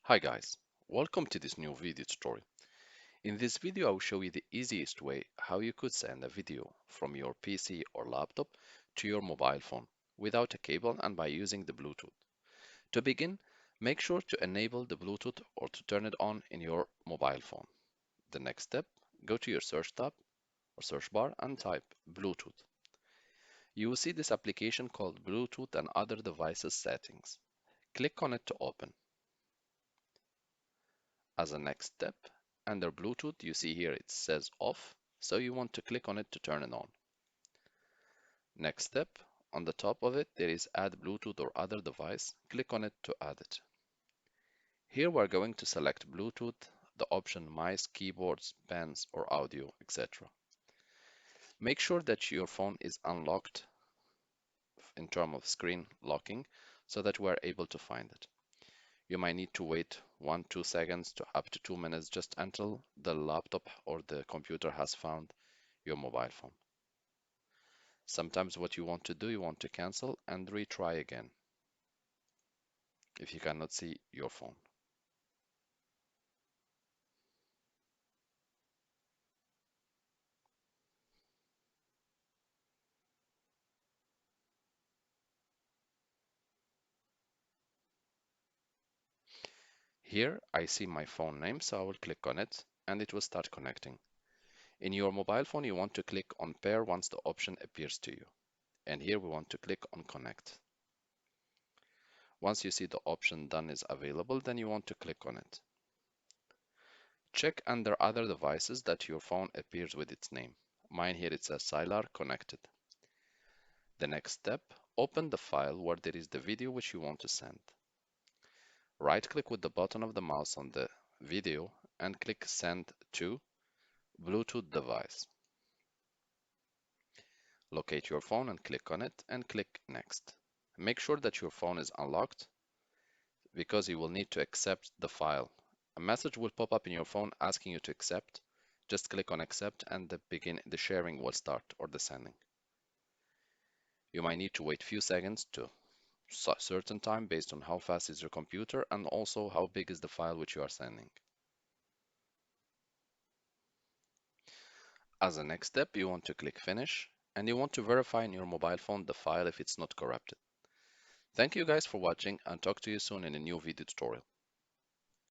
Hi guys, welcome to this new video tutorial. In this video I will show you the easiest way how you could send a video from your PC or laptop to your mobile phone without a cable and by using the Bluetooth. To begin, make sure to enable the Bluetooth or to turn it on in your mobile phone. The next step, go to your search tab or search bar and type Bluetooth. You will see this application called Bluetooth and other devices settings. Click on it to open. As a next step, under Bluetooth, you see here it says off, so you want to click on it to turn it on. Next step, on the top of it, there is add Bluetooth or other device. Click on it to add it. Here we're going to select Bluetooth, the option mice, keyboards, pens, or audio, etc. Make sure that your phone is unlocked in terms of screen locking so that we're able to find it. You might need to wait 1-2 seconds to up to 2 minutes just until the laptop or the computer has found your mobile phone. Sometimes what you want to do, you want to cancel and retry again if you cannot see your phone. Here I see my phone name, so I will click on it and it will start connecting. In your mobile phone, you want to click on pair once the option appears to you. And here we want to click on connect. Once you see the option done is available, then you want to click on it. Check under other devices that your phone appears with its name. Mine here it says Sylar connected. The next step, open the file where there is the video which you want to send. Right-click with the button of the mouse on the video and click Send to Bluetooth device. Locate your phone and click on it and click Next. Make sure that your phone is unlocked because you will need to accept the file. A message will pop up in your phone asking you to accept. Just click on Accept and the sharing will start or the sending. You might need to wait a few seconds to certain time based on how fast is your computer and also how big is the file which you are sending. As a next step, you want to click Finish and you want to verify in your mobile phone the file if it's not corrupted. Thank you guys for watching and talk to you soon in a new video tutorial.